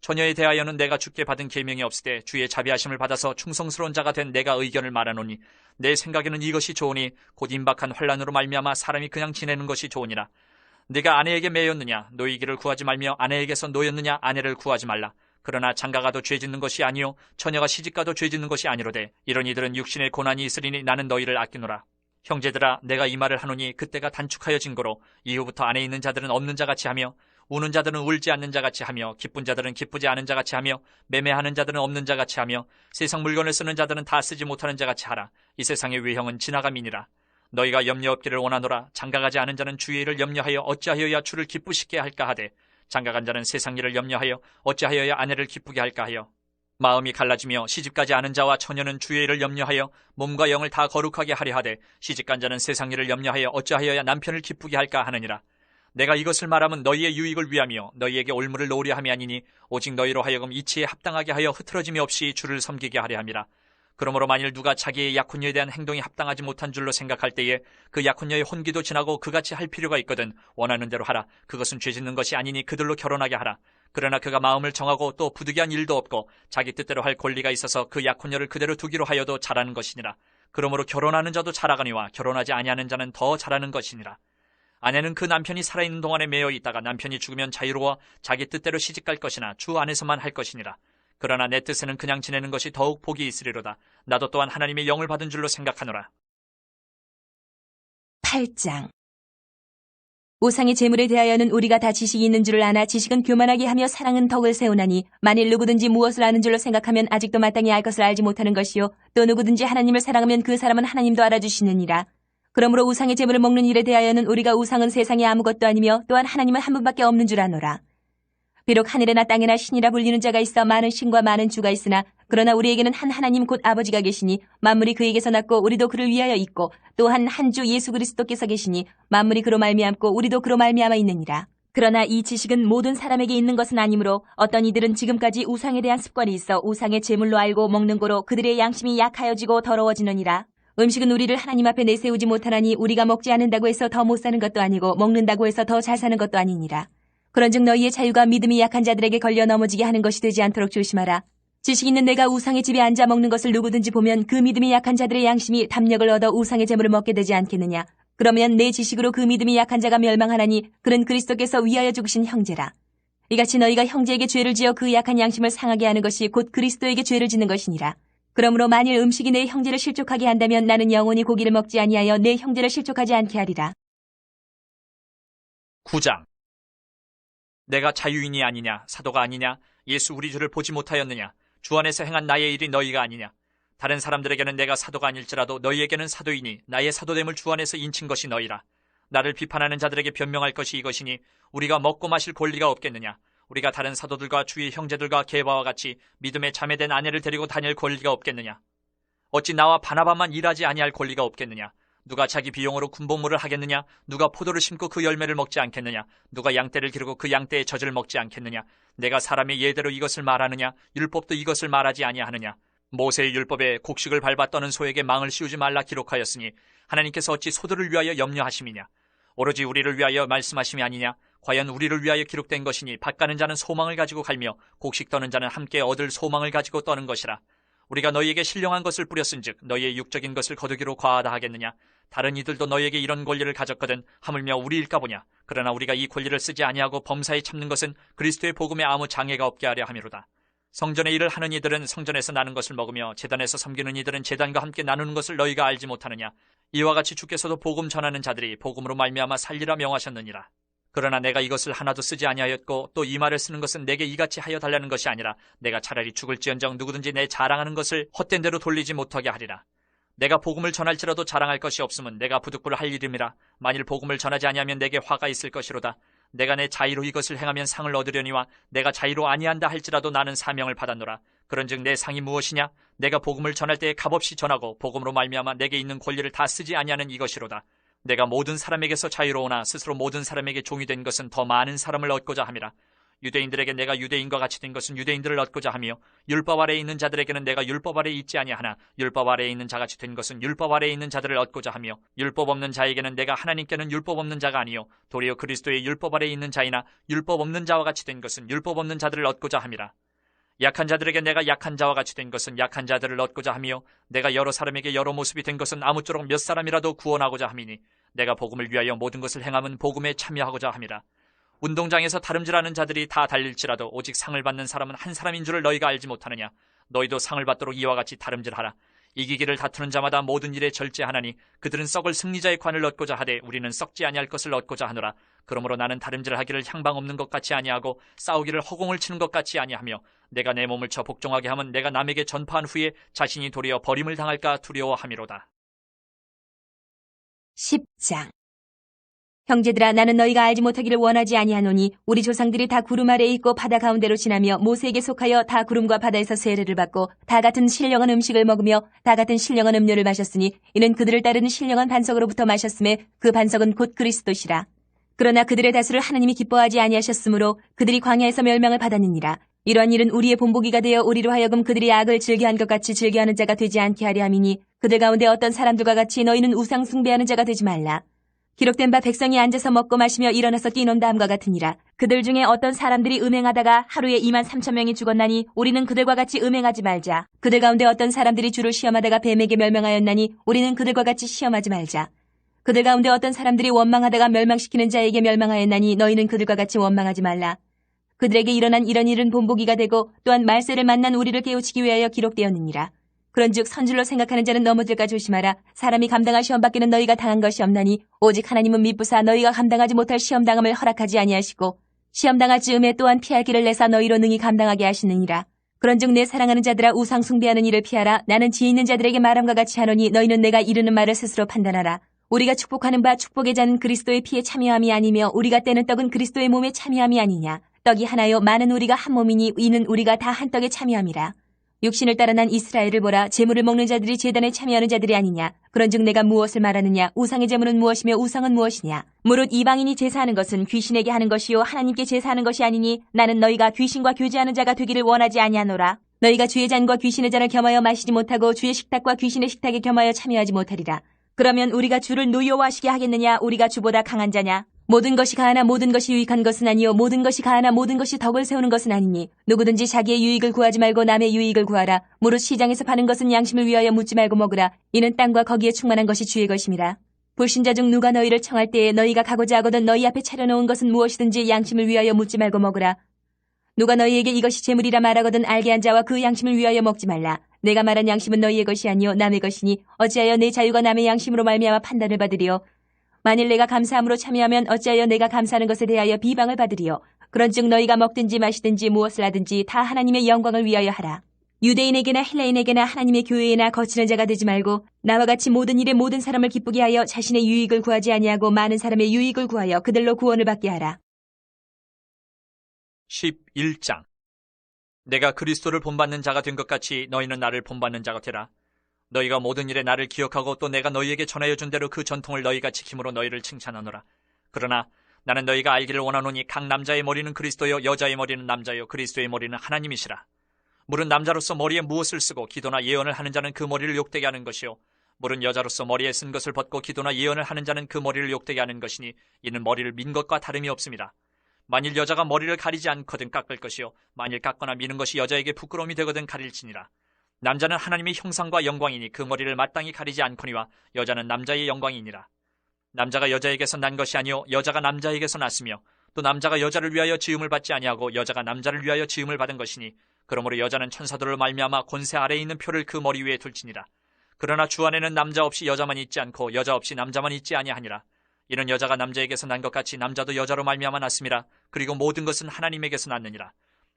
Speaker 2: 처녀에 대하여는 내가 주께 받은 계명이 없으되 주의 자비하심을 받아서 충성스러운 자가 된 내가 의견을 말하노니 내 생각에는 이것이 좋으니 곧 임박한 환난으로 말미암아 사람이 그냥 지내는 것이 좋으니라. 네가 아내에게 매였느냐? 노이기를 구하지 말며 아내에게서 노였느냐? 아내를 구하지 말라. 그러나 장가가도 죄짓는 것이 아니요 처녀가 시집가도 죄짓는 것이 아니로되 이런 이들은 육신의 고난이 있으리니 나는 너희를 아끼노라. 형제들아 내가 이 말을 하노니 그때가 단축하여진 거로 이후부터 안에 있는 자들은 없는 자같이 하며 우는 자들은 울지 않는 자같이 하며 기쁜 자들은 기쁘지 않은 자같이 하며 매매하는 자들은 없는 자같이 하며 세상 물건을 쓰는 자들은 다 쓰지 못하는 자같이 하라. 이 세상의 외형은 지나감이니라. 너희가 염려 없기를 원하노라. 장가가지 않은 자는 주의 일을 염려하여 어찌하여야 주를 기쁘시게 할까 하되 장가간 자는 세상 일을 염려하여 어찌하여야 아내를 기쁘게 할까 하여 마음이 갈라지며 시집가지 않은 자와 처녀는 주의 일을 염려하여 몸과 영을 다 거룩하게 하려 하되 시집간 자는 세상 일을 염려하여 어찌하여야 남편을 기쁘게 할까 하느니라. 내가 이것을 말하면 너희의 유익을 위하며 너희에게 올무를 놓으려 함이 아니니 오직 너희로 하여금 이치에 합당하게 하여 흐트러짐이 없이 주를 섬기게 하려 함이라. 그러므로 만일 누가 자기의 약혼녀에 대한 행동이 합당하지 못한 줄로 생각할 때에 그 약혼녀의 혼기도 지나고 그같이 할 필요가 있거든 원하는 대로 하라. 그것은 죄짓는 것이 아니니 그들로 결혼하게 하라. 그러나 그가 마음을 정하고 또 부득이한 일도 없고 자기 뜻대로 할 권리가 있어서 그 약혼녀를 그대로 두기로 하여도 잘하는 것이니라. 그러므로 결혼하는 자도 잘하거니와 결혼하지 아니하는 자는 더 잘하는 것이니라. 아내는 그 남편이 살아있는 동안에 매여 있다가 남편이 죽으면 자유로워 자기 뜻대로 시집갈 것이나 주 안에서만 할 것이니라. 그러나 내 뜻에는 그냥 지내는 것이 더욱 복이 있으리로다. 나도 또한 하나님의 영을 받은 줄로 생각하노라.
Speaker 1: 8장. 우상의 재물에 대하여는 우리가 다 지식이 있는 줄을 아나 지식은 교만하게 하며 사랑은 덕을 세우나니 만일 누구든지 무엇을 아는 줄로 생각하면 아직도 마땅히 알 것을 알지 못하는 것이요 또 누구든지 하나님을 사랑하면 그 사람은 하나님도 알아주시느니라. 그러므로 우상의 재물을 먹는 일에 대하여는 우리가 우상은 세상에 아무것도 아니며 또한 하나님은 한 분밖에 없는 줄 아노라. 비록 하늘에나 땅에나 신이라 불리는 자가 있어 많은 신과 많은 주가 있으나 그러나 우리에게는 한 하나님 곧 아버지가 계시니 만물이 그에게서 났고 우리도 그를 위하여 있고 또한 한 주 예수 그리스도께서 계시니 만물이 그로 말미암고 우리도 그로 말미암아 있느니라. 그러나 이 지식은 모든 사람에게 있는 것은 아니므로 어떤 이들은 지금까지 우상에 대한 습관이 있어 우상의 제물로 알고 먹는 거로 그들의 양심이 약하여지고 더러워지느니라. 음식은 우리를 하나님 앞에 내세우지 못하나니 우리가 먹지 않는다고 해서 더 못 사는 것도 아니고 먹는다고 해서 더 잘 사는 것도 아니니라. 그런즉 너희의 자유가 믿음이 약한 자들에게 걸려 넘어지게 하는 것이 되지 않도록 조심하라. 지식 있는 내가 우상의 집에 앉아 먹는 것을 누구든지 보면 그 믿음이 약한 자들의 양심이 담력을 얻어 우상의 재물을 먹게 되지 않겠느냐. 그러면 내 지식으로 그 믿음이 약한 자가 멸망하나니 그는 그리스도께서 위하여 죽으신 형제라. 이같이 너희가 형제에게 죄를 지어 그 약한 양심을 상하게 하는 것이 곧 그리스도에게 죄를 짓는 것이니라. 그러므로 만일 음식이 내 형제를 실족하게 한다면 나는 영원히 고기를 먹지 아니하여 내 형제를 실족하지 않게 하리라.
Speaker 2: 9장. 내가 자유인이 아니냐, 사도가 아니냐, 예수 우리 주를 보지 못하였느냐, 주 안에서 행한 나의 일이 너희가 아니냐. 다른 사람들에게는 내가 사도가 아닐지라도 너희에게는 사도이니 나의 사도됨을 주 안에서 인친 것이 너희라. 나를 비판하는 자들에게 변명할 것이 이것이니 우리가 먹고 마실 권리가 없겠느냐. 우리가 다른 사도들과 주의 형제들과 게바와 같이 믿음에 자매된 아내를 데리고 다닐 권리가 없겠느냐. 어찌 나와 바나바만 일하지 아니할 권리가 없겠느냐. 누가 자기 비용으로 군복무를 하겠느냐. 누가 포도를 심고 그 열매를 먹지 않겠느냐. 누가 양떼를 기르고 그 양떼의 젖을 먹지 않겠느냐. 내가 사람의 예대로 이것을 말하느냐. 율법도 이것을 말하지 아니하느냐. 모세의 율법에 곡식을 밟아 떠는 소에게 망을 씌우지 말라 기록하였으니 하나님께서 어찌 소들을 위하여 염려하심이냐. 오로지 우리를 위하여 말씀하심이 아니냐. 과연 우리를 위하여 기록된 것이니 밭 가는 자는 소망을 가지고 갈며 곡식 떠는 자는 함께 얻을 소망을 가지고 떠는 것이라. 우리가 너희에게 신령한 것을 뿌렸은즉 너희의 육적인 것을 거두기로 과하다 하겠느냐. 다른 이들도 너희에게 이런 권리를 가졌거든 하물며 우리일까 보냐. 그러나 우리가 이 권리를 쓰지 아니하고 범사에 참는 것은 그리스도의 복음에 아무 장애가 없게 하려 함이로다. 성전의 일을 하는 이들은 성전에서 나는 것을 먹으며 제단에서 섬기는 이들은 제단과 함께 나누는 것을 너희가 알지 못하느냐. 이와 같이 주께서도 복음 전하는 자들이 복음으로 말미암아 살리라 명하셨느니라. 그러나 내가 이것을 하나도 쓰지 아니하였고 또 이 말을 쓰는 것은 내게 이같이 하여 달라는 것이 아니라 내가 차라리 죽을지언정 누구든지 내 자랑하는 것을 헛된 대로 돌리지 못하게 하리라. 내가 복음을 전할지라도 자랑할 것이 없으면 내가 부득불 할 일임이라. 만일 복음을 전하지 아니하면 내게 화가 있을 것이로다. 내가 내 자의로 이것을 행하면 상을 얻으려니와 내가 자의로 아니한다 할지라도 나는 사명을 받았노라. 그런즉 내 상이 무엇이냐? 내가 복음을 전할 때에 값없이 전하고 복음으로 말미암아 내게 있는 권리를 다 쓰지 아니하는 이것이로다. 내가 모든 사람에게서 자유로우나 스스로 모든 사람에게 종이 된 것은 더 많은 사람을 얻고자 함이라. 유대인들에게 내가 유대인과 같이 된 것은 유대인들을 얻고자 하며 율법 아래에 있는 자들에게는 내가 율법 아래에 있지 아니하나 율법 아래에 있는 자같이 된 것은 율법 아래에 있는 자들을 얻고자 하며 율법 없는 자에게는 내가 하나님께는 율법 없는 자가 아니요 도리어 그리스도의 율법 아래에 있는 자이나 율법 없는 자와 같이 된 것은 율법 없는 자들을 얻고자 함이라. 약한 자들에게 내가 약한 자와 같이 된 것은 약한 자들을 얻고자 하며 내가 여러 사람에게 여러 모습이 된 것은 아무쪼록 몇 사람이라도 구원하고자 함이니 내가 복음을 위하여 모든 것을 행함은 복음에 참여하고자 함이라. 운동장에서 다름질하는 자들이 다 달릴지라도 오직 상을 받는 사람은 한 사람인 줄을 너희가 알지 못하느냐. 너희도 상을 받도록 이와 같이 다름질하라. 이기기를 다투는 자마다 모든 일에 절제하나니 그들은 썩을 승리자의 관을 얻고자 하되 우리는 썩지 아니할 것을 얻고자 하노라. 그러므로 나는 다름질하기를 향방 없는 것 같이 아니하고 싸우기를 허공을 치는 것 같이 아니하며 내가 내 몸을 쳐 복종하게 하면 내가 남에게 전파한 후에 자신이 도리어 버림을 당할까 두려워함이로다.
Speaker 1: 10장. 형제들아 나는 너희가 알지 못하기를 원하지 아니하노니 우리 조상들이 다 구름 아래에 있고 바다 가운데로 지나며 모세에게 속하여 다 구름과 바다에서 세례를 받고 다 같은 신령한 음식을 먹으며 다 같은 신령한 음료를 마셨으니 이는 그들을 따르는 신령한 반석으로부터 마셨음에 그 반석은 곧 그리스도시라. 그러나 그들의 다수를 하나님이 기뻐하지 아니하셨으므로 그들이 광야에서 멸망을 받았느니라. 이러한 일은 우리의 본보기가 되어 우리로 하여금 그들이 악을 즐겨한 것 같이 즐겨하는 자가 되지 않게 하려 함이니 그들 가운데 어떤 사람들과 같이 너희는 우상 숭배하는 자가 되지 말라. 기록된 바 백성이 앉아서 먹고 마시며 일어나서 뛰논 다음과 같으니라. 그들 중에 어떤 사람들이 음행하다가 하루에 2만 3천 명이 죽었나니 우리는 그들과 같이 음행하지 말자. 그들 가운데 어떤 사람들이 주를 시험하다가 뱀에게 멸망하였나니 우리는 그들과 같이 시험하지 말자. 그들 가운데 어떤 사람들이 원망하다가 멸망시키는 자에게 멸망하였나니 너희는 그들과 같이 원망하지 말라. 그들에게 일어난 이런 일은 본보기가 되고 또한 말세를 만난 우리를 깨우치기 위하여 기록되었느니라. 그런즉 선줄로 생각하는 자는 넘어질까 조심하라. 사람이 감당할 시험 밖에는 너희가 당한 것이 없나니 오직 하나님은 미쁘사 너희가 감당하지 못할 시험당함을 허락하지 아니하시고 시험당할 즈음에 또한 피할 길을 내사 너희로 능히 감당하게 하시느니라. 그런즉 내 사랑하는 자들아 우상 숭배하는 일을 피하라. 나는 지혜 있는 자들에게 말함과 같이 하노니 너희는 내가 이르는 말을 스스로 판단하라. 우리가 축복하는 바 축복의 자는 그리스도의 피에 참여함이 아니며 우리가 떼는 떡은 그리스도의 몸에 참여함이 아니냐. 떡이 하나요 많은 우리가 한 몸이니 이는 우리가 다 한 떡에 참여함이라. 육신을 따라 난 이스라엘을 보라. 제물을 먹는 자들이 제단에 참여하는 자들이 아니냐. 그런즉 내가 무엇을 말하느냐. 우상의 제물은 무엇이며 우상은 무엇이냐. 무릇 이방인이 제사하는 것은 귀신에게 하는 것이요 하나님께 제사하는 것이 아니니 나는 너희가 귀신과 교제하는 자가 되기를 원하지 아니하노라. 너희가 주의 잔과 귀신의 잔을 겸하여 마시지 못하고 주의 식탁과 귀신의 식탁에 겸하여 참여하지 못하리라. 그러면 우리가 주를 노여워하시게 하겠느냐. 우리가 주보다 강한 자냐. 모든 것이 가하나 모든 것이 유익한 것은 아니요 모든 것이 가하나 모든 것이 덕을 세우는 것은 아니니 누구든지 자기의 유익을 구하지 말고 남의 유익을 구하라. 무릇 시장에서 파는 것은 양심을 위하여 묻지 말고 먹으라. 이는 땅과 거기에 충만한 것이 주의 것임이라. 불신자 중 누가 너희를 청할 때에 너희가 가고자 하거든 너희 앞에 차려놓은 것은 무엇이든지 양심을 위하여 묻지 말고 먹으라. 누가 너희에게 이것이 재물이라 말하거든 알게 한 자와 그 양심을 위하여 먹지 말라. 내가 말한 양심은 너희의 것이 아니요 남의 것이니 어찌하여 내 자유가 남의 양심으로 말미암아 판단을 받으리요. 만일 내가 감사함으로 참여하면 어찌하여 내가 감사하는 것에 대하여 비방을 받으리요. 그런즉 너희가 먹든지 마시든지 무엇을 하든지 다 하나님의 영광을 위하여 하라. 유대인에게나 헬라인에게나 하나님의 교회에나 거치는 자가 되지 말고 나와 같이 모든 일에 모든 사람을 기쁘게 하여 자신의 유익을 구하지 아니하고 많은 사람의 유익을 구하여 그들로 구원을 받게 하라.
Speaker 2: 11장. 내가 그리스도를 본받는 자가 된 것 같이 너희는 나를 본받는 자가 되라. 너희가 모든 일에 나를 기억하고 또 내가 너희에게 전하여 준 대로 그 전통을 너희가 지킴으로 너희를 칭찬하노라. 그러나 나는 너희가 알기를 원하노니 각 남자의 머리는 그리스도요 여자의 머리는 남자요 그리스도의 머리는 하나님이시라. 물은 남자로서 머리에 무엇을 쓰고 기도나 예언을 하는 자는 그 머리를 욕되게 하는 것이요 물은 여자로서 머리에 쓴 것을 벗고 기도나 예언을 하는 자는 그 머리를 욕되게 하는 것이니 이는 머리를 민 것과 다름이 없습니다. 만일 여자가 머리를 가리지 않거든 깎을 것이요 만일 깎거나 미는 것이 여자에게 부끄러움이 되거든 가릴지니라. 남자는 하나님의 형상과 영광이니 그 머리를 마땅히 가리지 않거니와 여자는 남자의 영광이니라. 남자가 여자에게서 난 것이 아니요 여자가 남자에게서 났으며 또 남자가 여자를 위하여 지음을 받지 아니하고 여자가 남자를 위하여 지음을 받은 것이니 그러므로 여자는 천사들을 말미암아 권세 아래에 있는 표를 그 머리 위에 둘지니라. 그러나 주 안에는 남자 없이 여자만 있지 않고 여자 없이 남자만 있지 아니하니라. 이는 여자가 남자에게서 난 것 같이 남자도 여자로 말미암아 났음이라. 그리고 모든 것은 하나님에게서 났느니라.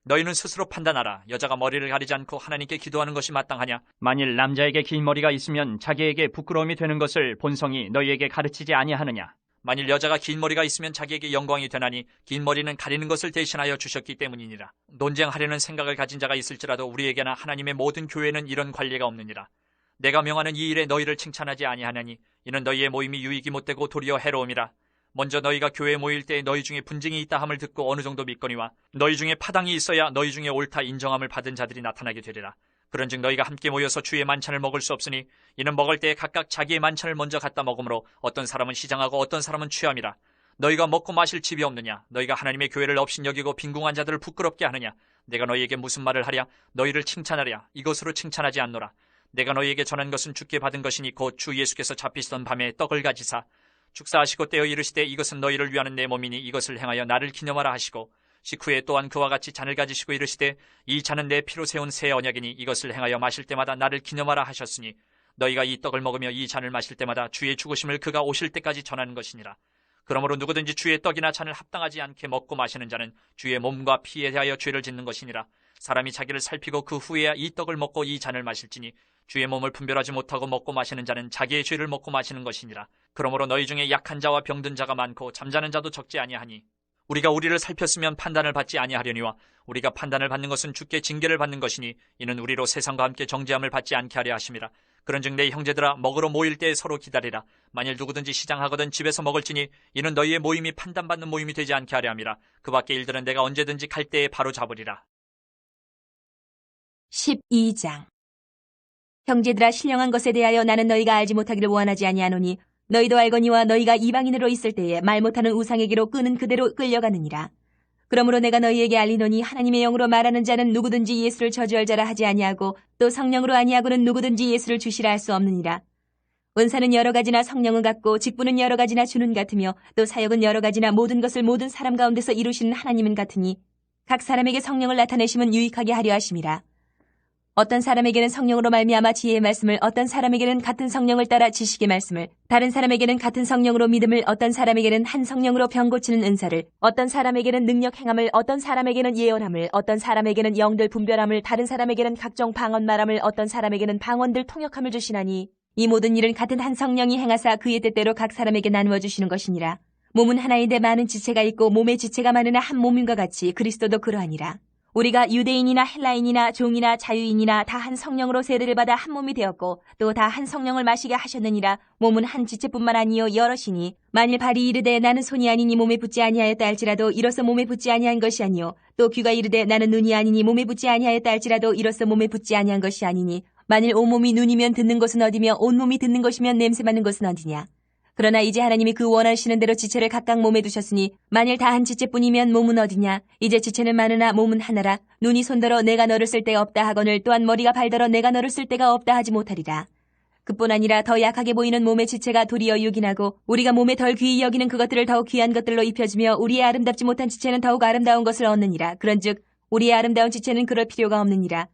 Speaker 2: 너희는 스스로 판단하라. 여자가 머리를 가리지 않고 하나님께 기도하는 것이 마땅하냐?
Speaker 3: 만일 남자에게 긴 머리가 있으면 자기에게 부끄러움이 되는 것을 본성이 너희에게 가르치지 아니하느냐.
Speaker 2: 만일 여자가 긴 머리가 있으면 자기에게 영광이 되나니 긴 머리는 가리는 것을 대신하여 주셨기 때문이니라. 논쟁하려는 생각을 가진 자가 있을지라도 우리에게나 하나님의 모든 교회는 이런 관리가 없느니라. 내가 명하는 이 일에 너희를 칭찬하지 아니하나니 이는 너희의 모임이 유익이 못되고 도리어 해로움이라. 먼저 너희가 교회에 모일 때 너희 중에 분쟁이 있다 함을 듣고 어느 정도 믿거니와 너희 중에 파당이 있어야 너희 중에 옳다 인정함을 받은 자들이 나타나게 되리라. 그런즉 너희가 함께 모여서 주의 만찬을 먹을 수 없으니 이는 먹을 때에 각각 자기의 만찬을 먼저 갖다 먹으므로 어떤 사람은 시장하고 어떤 사람은 취함이라. 너희가 먹고 마실 집이 없느냐? 너희가 하나님의 교회를 업신여기고 빈궁한 자들을 부끄럽게 하느냐? 내가 너희에게 무슨 말을 하랴? 너희를 칭찬하랴? 이것으로 칭찬하지 않노라. 내가 너희에게 전한 것은 주께 받은 것이니 곧 주 예수께서 잡히시던 밤에 떡을 가지사 축사하시고 떼어 이르시되 이것은 너희를 위하는 내 몸이니 이것을 행하여 나를 기념하라 하시고 식후에 또한 그와 같이 잔을 가지시고 이르시되 이 잔은 내 피로 세운 새 언약이니 이것을 행하여 마실 때마다 나를 기념하라 하셨으니 너희가 이 떡을 먹으며 이 잔을 마실 때마다 주의 죽으심을 그가 오실 때까지 전하는 것이니라. 그러므로 누구든지 주의 떡이나 잔을 합당하지 않게 먹고 마시는 자는 주의 몸과 피에 대하여 죄를 짓는 것이니라. 사람이 자기를 살피고 그 후에야 이 떡을 먹고 이 잔을 마실지니 주의 몸을 분별하지 못하고 먹고 마시는 자는 자기의 죄를 먹고 마시는 것이니라. 그러므로 너희 중에 약한 자와 병든 자가 많고 잠자는 자도 적지 아니하니 우리가 우리를 살폈으면 판단을 받지 아니하려니와 우리가 판단을 받는 것은 주께 징계를 받는 것이니 이는 우리로 세상과 함께 정죄함을 받지 않게 하려 하심이라. 그런즉 내 형제들아 먹으러 모일 때 서로 기다리라. 만일 누구든지 시장하거든 집에서 먹을지니 이는 너희의 모임이 판단받는 모임이 되지 않게 하려 함이라. 그 밖의 일들은 내가 언제든지 갈 때에 바로 잡으리라.
Speaker 1: 12장. 형제들아 신령한 것에 대하여 나는 너희가 알지 못하기를 원하지 아니하노니 너희도 알거니와 너희가 이방인으로 있을 때에 말 못하는 우상에게로 끄는 그대로 끌려가느니라. 그러므로 내가 너희에게 알리노니 하나님의 영으로 말하는 자는 누구든지 예수를 저주할 자라 하지 아니하고 또 성령으로 아니하고는 누구든지 예수를 주시라 할 수 없느니라. 은사는 여러 가지나 성령은 같고 직분은 여러 가지나 주는 같으며 또 사역은 여러 가지나 모든 것을 모든 사람 가운데서 이루시는 하나님은 같으니 각 사람에게 성령을 나타내심은 유익하게 하려 하심이라. 어떤 사람에게는 성령으로 말미암아 지혜의 말씀을, 어떤 사람에게는 같은 성령을 따라 지식의 말씀을, 다른 사람에게는 같은 성령으로 믿음을, 어떤 사람에게는 한 성령으로 병 고치는 은사를, 어떤 사람에게는 능력 행함을, 어떤 사람에게는 예언함을, 어떤 사람에게는 영들 분별함을, 다른 사람에게는 각종 방언 말함을, 어떤 사람에게는 방언들 통역함을 주시나니 이 모든 일은 같은 한 성령이 행하사 그의 뜻대로 각 사람에게 나누어 주시는 것이니라. 몸은 하나인데 많은 지체가 있고 몸의 지체가 많으나 한 몸인과 같이 그리스도도 그러하니라. 우리가 유대인이나 헬라인이나 종이나 자유인이나 다 한 성령으로 세례를 받아 한 몸이 되었고 또 다 한 성령을 마시게 하셨느니라. 몸은 한 지체뿐만 아니요 여럿이니 만일 발이 이르되 나는 손이 아니니 몸에 붙지 아니하였다 할지라도 이로써 몸에 붙지 아니한 것이 아니요 또 귀가 이르되 나는 눈이 아니니 몸에 붙지 아니하였다 할지라도 이로써 몸에 붙지 아니한 것이 아니니 만일 온몸이 눈이면 듣는 것은 어디며 온몸이 듣는 것이면 냄새 맡는 것은 어디냐. 그러나 이제 하나님이 그 원하시는 대로 지체를 각각 몸에 두셨으니 만일 다 한 지체뿐이면 몸은 어디냐. 이제 지체는 많으나 몸은 하나라. 눈이 손더러 내가 너를 쓸 데가 없다 하거늘 또한 머리가 발더러 내가 너를 쓸 데가 없다 하지 못하리라. 그뿐 아니라 더 약하게 보이는 몸의 지체가 도리어 유긴하고 우리가 몸에 덜 귀히 여기는 그것들을 더욱 귀한 것들로 입혀주며 우리의 아름답지 못한 지체는 더욱 아름다운 것을 얻느니라. 그런즉 우리의 아름다운 지체는 그럴 필요가 없느니라.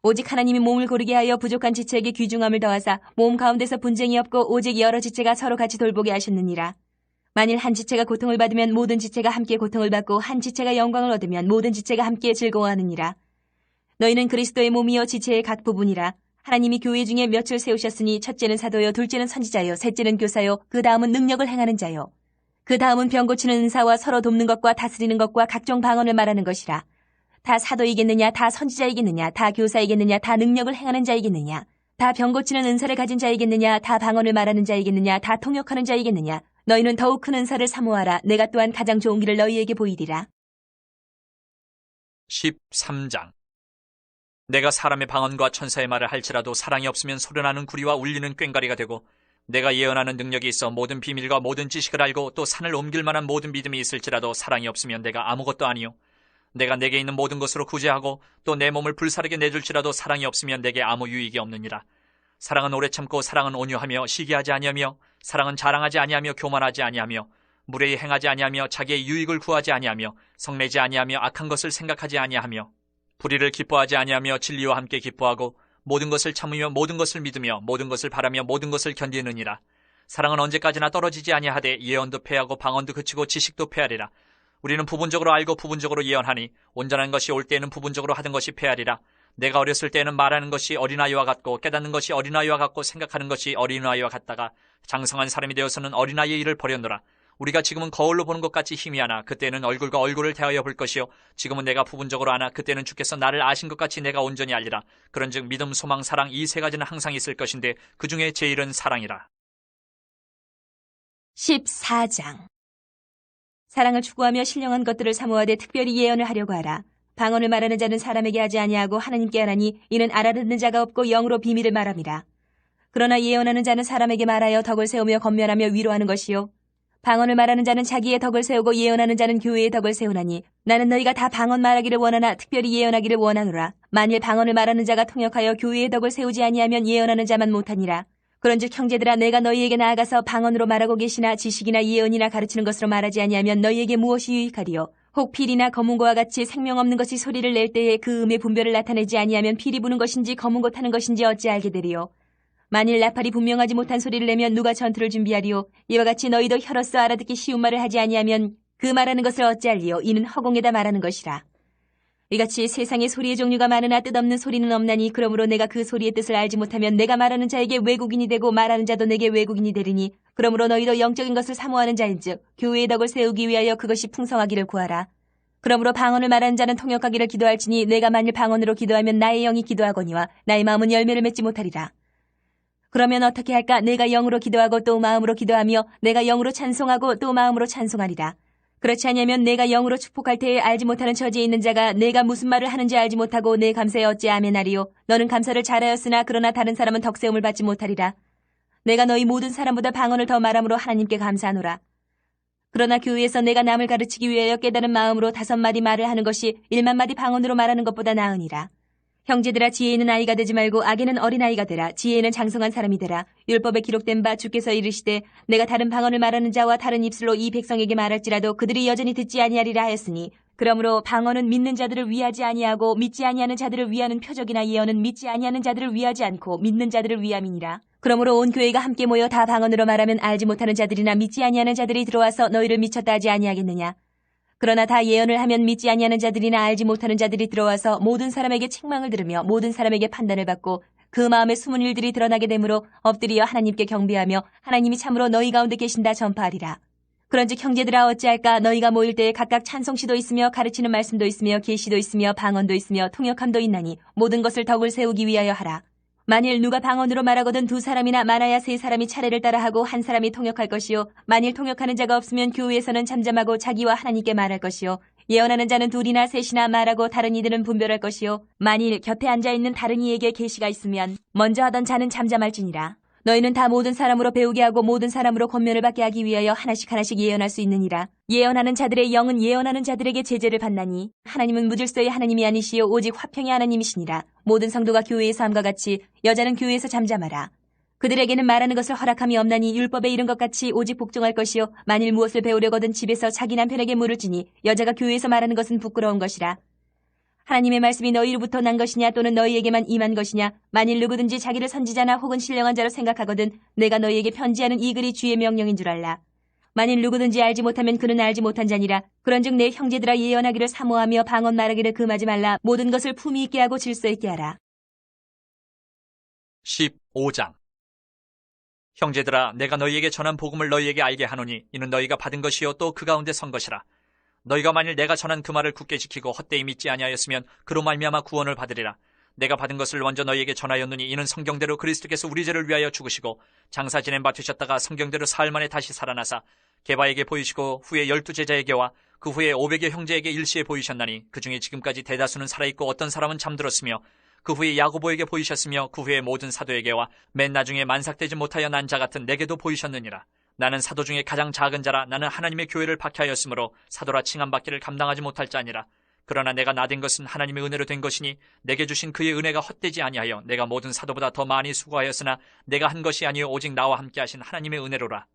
Speaker 1: 오직 하나님이 몸을 고르게 하여 부족한 지체에게 귀중함을 더하사 몸 가운데서 분쟁이 없고 오직 여러 지체가 서로 같이 돌보게 하셨느니라. 만일 한 지체가 고통을 받으면 모든 지체가 함께 고통을 받고 한 지체가 영광을 얻으면 모든 지체가 함께 즐거워하느니라. 너희는 그리스도의 몸이요 지체의 각 부분이라. 하나님이 교회 중에 몇을 세우셨으니 첫째는 사도요 둘째는 선지자요 셋째는 교사요 그 다음은 능력을 행하는 자요 그 다음은 병 고치는 은사와 서로 돕는 것과 다스리는 것과 각종 방언을 말하는 것이라. 다 사도이겠느냐, 다 선지자이겠느냐, 다 교사이겠느냐, 다 능력을 행하는 자이겠느냐, 다 병 고치는 은사를 가진 자이겠느냐, 다 방언을 말하는 자이겠느냐, 다 통역하는 자이겠느냐. 너희는 더욱 큰 은사를 사모하라. 내가 또한 가장 좋은 길을 너희에게 보이리라.
Speaker 2: 13장. 내가 사람의 방언과 천사의 말을 할지라도 사랑이 없으면 소려나는 구리와 울리는 꽹과리가 되고 내가 예언하는 능력이 있어 모든 비밀과 모든 지식을 알고 또 산을 옮길 만한 모든 믿음이 있을지라도 사랑이 없으면 내가 아무것도 아니요 내가 내게 있는 모든 것으로 구제하고 또 내 몸을 불사르게 내줄지라도 사랑이 없으면 내게 아무 유익이 없느니라. 사랑은 오래 참고 사랑은 온유하며 시기하지 아니하며 사랑은 자랑하지 아니하며 교만하지 아니하며 무례히 행하지 아니하며 자기의 유익을 구하지 아니하며 성내지 아니하며 악한 것을 생각하지 아니하며 불의를 기뻐하지 아니하며 진리와 함께 기뻐하고 모든 것을 참으며 모든 것을 믿으며 모든 것을 바라며 모든 것을 견디느니라. 사랑은 언제까지나 떨어지지 아니하되 예언도 패하고 방언도 그치고 지식도 패하리라. 우리는 부분적으로 알고 부분적으로 예언하니 온전한 것이 올 때에는 부분적으로 하던 것이 패하리라. 내가 어렸을 때에는 말하는 것이 어린아이와 같고 깨닫는 것이 어린아이와 같고 생각하는 것이 어린아이와 같다가 장성한 사람이 되어서는 어린아이의 일을 버렸노라. 우리가 지금은 거울로 보는 것 같이 희미 하나 그때는 얼굴과 얼굴을 대하여 볼 것이요 지금은 내가 부분적으로 하나 그때는 주께서 나를 아신 것 같이 내가 온전히 알리라. 그런즉 믿음, 소망, 사랑 이 세 가지는 항상 있을 것인데 그 중에 제일은 사랑이라.
Speaker 1: 14장. 사랑을 추구하며 신령한 것들을 사모하되 특별히 예언을 하려고 하라. 방언을 말하는 자는 사람에게 하지 아니하고 하나님께 하나니 이는 알아듣는 자가 없고 영으로 비밀을 말함이라. 그러나 예언하는 자는 사람에게 말하여 덕을 세우며 건면하며 위로하는 것이요 방언을 말하는 자는 자기의 덕을 세우고 예언하는 자는 교회의 덕을 세우나니 나는 너희가 다 방언 말하기를 원하나 특별히 예언하기를 원하노라. 만일 방언을 말하는 자가 통역하여 교회의 덕을 세우지 아니하면 예언하는 자만 못하니라. 그런즉 형제들아 내가 너희에게 나아가서 방언으로 말하고 계시나 지식이나 예언이나 가르치는 것으로 말하지 아니하면 너희에게 무엇이 유익하리요. 혹 필이나 검은고와 같이 생명 없는 것이 소리를 낼 때에 그 음의 분별을 나타내지 아니하면 필이 부는 것인지 검은고 타는 것인지 어찌 알게 되리요. 만일 나팔이 분명하지 못한 소리를 내면 누가 전투를 준비하리요. 이와 같이 너희도 혀로서 알아듣기 쉬운 말을 하지 아니하면 그 말하는 것을 어찌 알리요. 이는 허공에다 말하는 것이라. 이같이 세상에 소리의 종류가 많으나 뜻없는 소리는 없나니 그러므로 내가 그 소리의 뜻을 알지 못하면 내가 말하는 자에게 외국인이 되고 말하는 자도 내게 외국인이 되리니 그러므로 너희도 영적인 것을 사모하는 자인즉 교회의 덕을 세우기 위하여 그것이 풍성하기를 구하라. 그러므로 방언을 말하는 자는 통역하기를 기도할지니 내가 만일 방언으로 기도하면 나의 영이 기도하거니와 나의 마음은 열매를 맺지 못하리라. 그러면 어떻게 할까? 내가 영으로 기도하고 또 마음으로 기도하며 내가 영으로 찬송하고 또 마음으로 찬송하리라. 그렇지 않으면 내가 영으로 축복할 때에 알지 못하는 처지에 있는 자가 내가 무슨 말을 하는지 알지 못하고 내 감사에 어찌 아멘하리요. 너는 감사를 잘하였으나 그러나 다른 사람은 덕세움을 받지 못하리라. 내가 너희 모든 사람보다 방언을 더 말함으로 하나님께 감사하노라. 그러나 교회에서 내가 남을 가르치기 위하여 깨달은 마음으로 5마디 말을 하는 것이 1만마디 방언으로 말하는 것보다 나으니라. 형제들아, 지혜 있는 아이가 되지 말고 악에는 어린아이가 되라. 지혜에는 장성한 사람이 되라. 율법에 기록된 바 주께서 이르시되 내가 다른 방언을 말하는 자와 다른 입술로 이 백성에게 말할지라도 그들이 여전히 듣지 아니하리라 하였으니, 그러므로 방언은 믿는 자들을 위하지 아니하고 믿지 아니하는 자들을 위하는 표적이나 예언은 믿지 아니하는 자들을 위하지 않고 믿는 자들을 위함이니라. 그러므로 온 교회가 함께 모여 다 방언으로 말하면 알지 못하는 자들이나 믿지 아니하는 자들이 들어와서 너희를 미쳤다 하지 아니하겠느냐. 그러나 다 예언을 하면 믿지 아니하는 자들이나 알지 못하는 자들이 들어와서 모든 사람에게 책망을 들으며 모든 사람에게 판단을 받고 그 마음에 숨은 일들이 드러나게 되므로 엎드리어 하나님께 경배하며 하나님이 참으로 너희 가운데 계신다 전파하리라. 그런즉 형제들아, 어찌할까? 너희가 모일 때에 각각 찬송시도 있으며 가르치는 말씀도 있으며 계시도 있으며 방언도 있으며 통역함도 있나니 모든 것을 덕을 세우기 위하여 하라. 만일 누가 방언으로 말하거든 2사람이나 많아야 3사람이 차례를 따라하고 1사람이 통역할 것이요, 만일 통역하는 자가 없으면 교회에서는 잠잠하고 자기와 하나님께 말할 것이요, 예언하는 자는 2이나 3이나 말하고 다른 이들은 분별할 것이요, 만일 곁에 앉아있는 다른 이에게 계시가 있으면 먼저 하던 자는 잠잠할지니라. 너희는 다 모든 사람으로 배우게 하고 모든 사람으로 권면을 받게 하기 위하여 하나씩 하나씩 예언할 수 있느니라. 예언하는 자들의 영은 예언하는 자들에게 제재를 받나니 하나님은 무질서의 하나님이 아니시요 오직 화평의 하나님이시니라. 모든 성도가 교회의 삶과 같이 여자는 교회에서 잠잠하라. 그들에게는 말하는 것을 허락함이 없나니 율법에 이른 것 같이 오직 복종할 것이요, 만일 무엇을 배우려거든 집에서 자기 남편에게 물을지니 여자가 교회에서 말하는 것은 부끄러운 것이라. 하나님의 말씀이 너희로부터 난 것이냐 또는 너희에게만 임한 것이냐. 만일 누구든지 자기를 선지자나 혹은 신령한 자로 생각하거든 내가 너희에게 편지하는 이 글이 주의 명령인 줄 알라. 만일 누구든지 알지 못하면 그는 알지 못한 자니라. 그런즉 내 형제들아, 예언하기를 사모하며 방언 말하기를 금하지 말라. 모든 것을 품위 있게 하고 질서 있게 하라.
Speaker 2: 15장. 형제들아, 내가 너희에게 전한 복음을 너희에게 알게 하노니 이는 너희가 받은 것이요 또 그 가운데 선 것이라. 너희가 만일 내가 전한 그 말을 굳게 지키고 헛되이 믿지 아니하였으면 그로 말미암아 구원을 받으리라. 내가 받은 것을 먼저 너희에게 전하였느니 이는 성경대로 그리스도께서 우리 죄를 위하여 죽으시고 장사 지낸 바 되셨다가 성경대로 사흘 만에 다시 살아나사 게바에게 보이시고 후에 12제자에게와 그 후에 500여 형제에게 일시에 보이셨나니 그 중에 지금까지 대다수는 살아있고 어떤 사람은 잠들었으며 그 후에 야고보에게 보이셨으며 그 후에 모든 사도에게와 맨 나중에 만삭되지 못하여 난 자 같은 내게도 보이셨느니라. 나는 사도 중에 가장 작은 자라. 나는 하나님의 교회를 박해하였으므로 사도라 칭함받기를 감당하지 못할 자니라. 그러나 내가 나된 것은 하나님의 은혜로 된 것이니 내게 주신 그의 은혜가 헛되지 아니하여 내가 모든 사도보다 더 많이 수고하였으나 내가 한 것이 아니요 오직 나와 함께 하신 하나님의 은혜로라.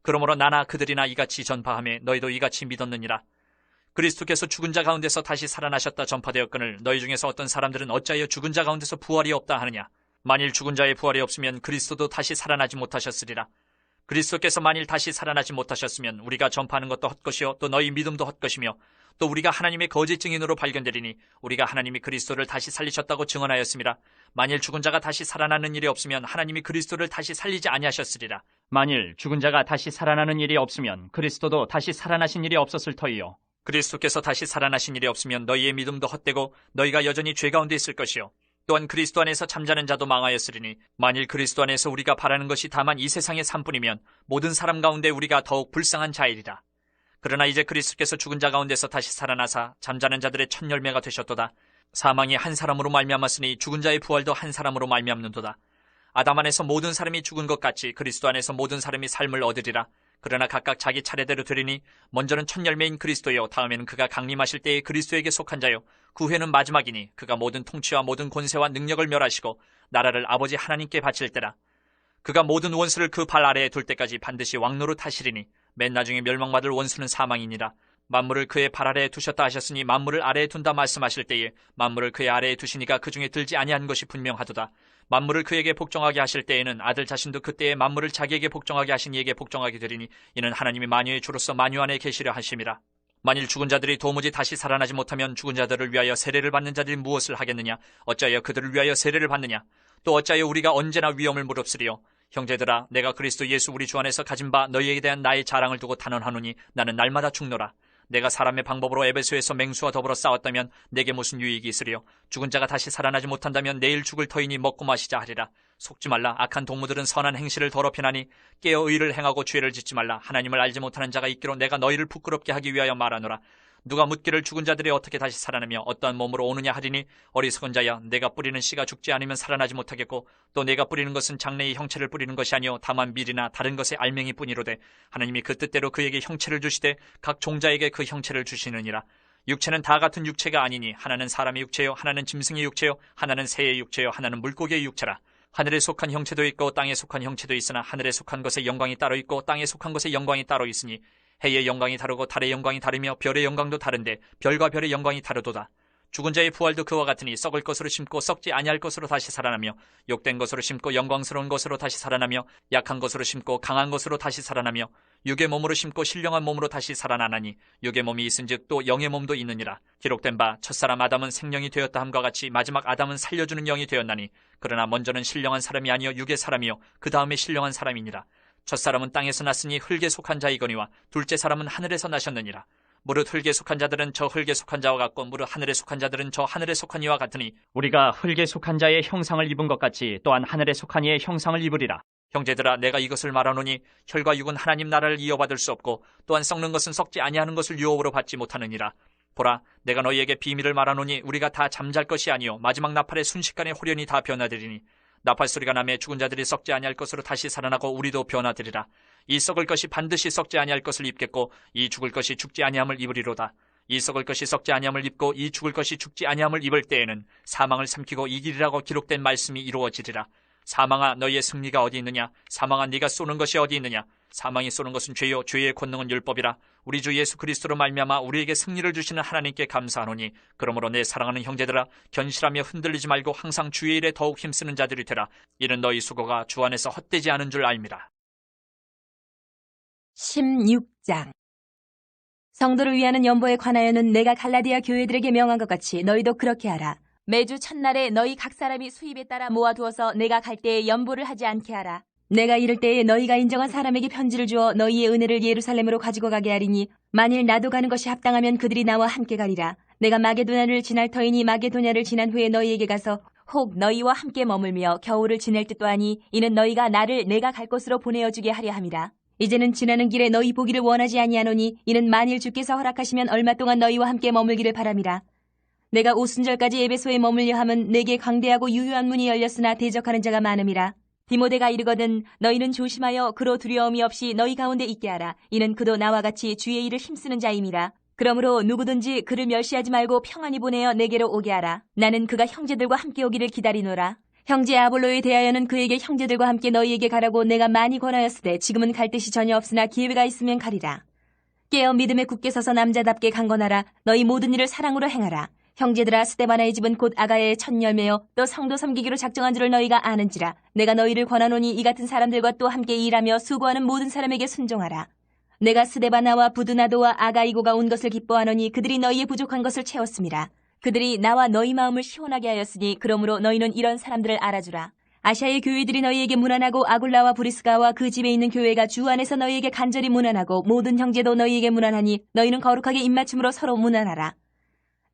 Speaker 2: 그러므로 나나 그들이나 이같이 전파하며 너희도 이같이 믿었느니라. 그리스도께서 죽은 자 가운데서 다시 살아나셨다 전파되었거늘 너희 중에서 어떤 사람들은 어찌하여 죽은 자 가운데서 부활이 없다 하느냐. 만일 죽은 자의 부활이 없으면 그리스도도 다시 살아나지 못하셨으리라. 그리스도께서 만일 다시 살아나지 못하셨으면 우리가 전파하는 것도 헛것이요 또 너희 믿음도 헛것이며 또 우리가 하나님의 거짓 증인으로 발견되리니 우리가 하나님이 그리스도를 다시 살리셨다고 증언하였습니다. 만일 죽은 자가 다시 살아나는 일이 없으면 하나님이 그리스도를 다시 살리지 아니하셨으리라.
Speaker 3: 만일 죽은 자가 다시 살아나는 일이 없으면 그리스도도 다시 살아나신 일이 없었을 터이요.
Speaker 2: 그리스도께서 다시 살아나신 일이 없으면 너희의 믿음도 헛되고 너희가 여전히 죄 가운데 있을 것이요 또한 그리스도 안에서 잠자는 자도 망하였으리니 만일 그리스도 안에서 우리가 바라는 것이 다만 이 세상의 삶뿐이면 모든 사람 가운데 우리가 더욱 불쌍한 자이리라. 그러나 이제 그리스도께서 죽은 자 가운데서 다시 살아나사 잠자는 자들의 첫 열매가 되셨도다. 사망이 한 사람으로 말미암았으니 죽은 자의 부활도 한 사람으로 말미암는도다. 아담 안에서 모든 사람이 죽은 것 같이 그리스도 안에서 모든 사람이 삶을 얻으리라. 그러나 각각 자기 차례대로 되리니 먼저는 첫 열매인 그리스도요 다음에는 그가 강림하실 때에 그리스도에게 속한 자요 그 후에는 마지막이니 그가 모든 통치와 모든 권세와 능력을 멸하시고 나라를 아버지 하나님께 바칠 때라. 그가 모든 원수를 그 발 아래에 둘 때까지 반드시 왕노로 타시리니 맨 나중에 멸망받을 원수는 사망이니라. 만물을 그의 발 아래에 두셨다 하셨으니 만물을 아래에 둔다 말씀하실 때에 만물을 그의 아래에 두시니까 그 중에 들지 아니한 것이 분명하도다. 만물을 그에게 복종하게 하실 때에는 아들 자신도 그때에 만물을 자기에게 복종하게 하신 이에게 복종하게 되리니 이는 하나님이 만유의 주로서 만유 안에 계시려 하심이라. 만일 죽은 자들이 도무지 다시 살아나지 못하면 죽은 자들을 위하여 세례를 받는 자들이 무엇을 하겠느냐. 어찌하여 그들을 위하여 세례를 받느냐. 또 어찌하여 우리가 언제나 위험을 무릅쓰리요. 형제들아, 내가 그리스도 예수 우리 주 안에서 가진 바 너희에게 대한 나의 자랑을 두고 단언하노니 나는 날마다 죽노라. 내가 사람의 방법으로 에베소에서 맹수와 더불어 싸웠다면 내게 무슨 유익이 있으리요. 죽은 자가 다시 살아나지 못한다면 내일 죽을 터이니 먹고 마시자 하리라. 속지 말라. 악한 동무들은 선한 행실을 더럽히나니 깨어 의를 행하고 죄를 짓지 말라. 하나님을 알지 못하는 자가 있기로 내가 너희를 부끄럽게 하기 위하여 말하노라. 누가 묻기를 죽은 자들이 어떻게 다시 살아나며 어떠한 몸으로 오느냐 하리니 어리석은 자야 내가 뿌리는 씨가 죽지 않으면 살아나지 못하겠고 또 내가 뿌리는 것은 장래의 형체를 뿌리는 것이 아니요 다만 밀이나 다른 것의 알맹이 뿐이로되 하나님이 그 뜻대로 그에게 형체를 주시되 각 종자에게 그 형체를 주시느니라. 육체는 다 같은 육체가 아니니 하나는 사람의 육체요 하나는 짐승의 육체요 하나는 새의 육체요 하나는 물고기의 육체라. 하늘에 속한 형체도 있고 땅에 속한 형체도 있으나 하늘에 속한 것의 영광이 따로 있고 땅에 속한 것의 영광이 따로 있으니 해의 영광이 다르고 달의 영광이 다르며 별의 영광도 다른데 별과 별의 영광이 다르도다. 죽은 자의 부활도 그와 같으니 썩을 것으로 심고 썩지 아니할 것으로 다시 살아나며 욕된 것으로 심고 영광스러운 것으로 다시 살아나며 약한 것으로 심고 강한 것으로 다시 살아나며 육의 몸으로 심고 신령한 몸으로 다시 살아나나니 육의 몸이 있은즉 또 영의 몸도 있느니라. 기록된 바 첫사람 아담은 생령이 되었다 함과 같이 마지막 아담은 살려주는 영이 되었나니 그러나 먼저는 신령한 사람이 아니요 육의 사람이요 그 다음에 신령한 사람이니라. 첫사람은 땅에서 났으니 흙에 속한 자이거니와 둘째 사람은 하늘에서 나셨느니라. 무릇 흙에 속한 자들은 저 흙에 속한 자와 같고 무릇 하늘에 속한 자들은 저 하늘에 속한 이와 같으니
Speaker 3: 우리가 흙에 속한 자의 형상을 입은 것 같이 또한 하늘에 속한 이의 형상을 입으리라.
Speaker 2: 형제들아 내가 이것을 말하노니 혈과 육은 하나님 나라를 이어받을 수 없고 또한 썩는 것은 썩지 아니하는 것을 유업으로 받지 못하느니라. 보라 내가 너희에게 비밀을 말하노니 우리가 다 잠잘 것이 아니요 마지막 나팔의 순식간에 홀연히 다 변화되리니 나팔 소리가 나매 죽은 자들이 썩지 아니할 것으로 다시 살아나고 우리도 변화되리라. 이 썩을 것이 반드시 썩지 아니할 것을 입겠고 이 죽을 것이 죽지 아니함을 입으리로다. 이 썩을 것이 썩지 아니함을 입고 이 죽을 것이 죽지 아니함을 입을 때에는 사망을 삼키고 이기리라고 기록된 말씀이 이루어지리라. 사망아 너희의 승리가 어디 있느냐? 사망아 네가 쏘는 것이 어디 있느냐? 사망이 쏘는 것은 죄요 죄의 권능은 율법이라. 우리 주 예수 그리스도로 말미암아 우리에게 승리를 주시는 하나님께 감사하노니 그러므로 내 사랑하는 형제들아 견실하며 흔들리지 말고 항상 주의 일에 더욱 힘쓰는 자들이 되라. 이는 너희 수고가 주 안에서 헛되지 않은 줄 알미라.
Speaker 1: 16장 성도를 위하는 연보에 관하여는 내가 갈라디아 교회들에게 명한 것 같이 너희도 그렇게 하라. 매주 첫날에 너희 각 사람이 수입에 따라 모아두어서 내가 갈 때에 연보를 하지 않게 하라. 내가 이를 때에 너희가 인정한 사람에게 편지를 주어 너희의 은혜를 예루살렘으로 가지고 가게 하리니 만일 나도 가는 것이 합당하면 그들이 나와 함께 가리라. 내가 마게도냐를 지날 터이니 마게도냐를 지난 후에 너희에게 가서 혹 너희와 함께 머물며 겨울을 지낼 듯도 하니 이는 너희가 나를 내가 갈 곳으로 보내어주게 하려 함이라. 이제는 지나는 길에 너희 보기를 원하지 아니하노니 이는 만일 주께서 허락하시면 얼마 동안 너희와 함께 머물기를 바람이라. 내가 오순절까지 에베소에 머물려 함은 내게 강대하고 유효한 문이 열렸으나 대적하는 자가 많음이라. 디모데가 이르거든 너희는 조심하여 그로 두려움이 없이 너희 가운데 있게 하라. 이는 그도 나와 같이 주의 일을 힘쓰는 자임이라. 그러므로 누구든지 그를 멸시하지 말고 평안히 보내어 내게로 오게 하라. 나는 그가 형제들과 함께 오기를 기다리노라. 형제 아볼로에 대하여는 그에게 형제들과 함께 너희에게 가라고 내가 많이 권하였으되 지금은 갈 뜻이 전혀 없으나 기회가 있으면 가리라. 깨어 믿음에 굳게 서서 남자답게 강건하라. 너희 모든 일을 사랑으로 행하라. 형제들아 스데바나의 집은 곧 아가야의 첫 열매요 또 성도 섬기기로 작정한 줄을 너희가 아는지라. 내가 너희를 권하노니 이 같은 사람들과 또 함께 일하며 수고하는 모든 사람에게 순종하라. 내가 스데바나와 부두나도와 아가이고가 온 것을 기뻐하노니 그들이 너희의 부족한 것을 채웠음이라. 그들이 나와 너희 마음을 시원하게 하였으니 그러므로 너희는 이런 사람들을 알아주라. 아시아의 교회들이 너희에게 문안하고 아굴라와 브리스가와 그 집에 있는 교회가 주 안에서 너희에게 간절히 문안하고 모든 형제도 너희에게 문안하니 너희는 거룩하게 입맞춤으로 서로 문안하라.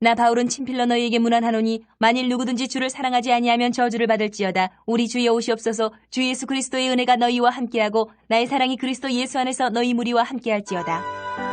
Speaker 1: 나 바울은 친필로 너희에게 문안하노니 만일 누구든지 주를 사랑하지 아니하면 저주를 받을지어다. 우리 주여 오시옵소서. 주 예수 그리스도의 은혜가 너희와 함께하고 나의 사랑이 그리스도 예수 안에서 너희 무리와 함께할지어다.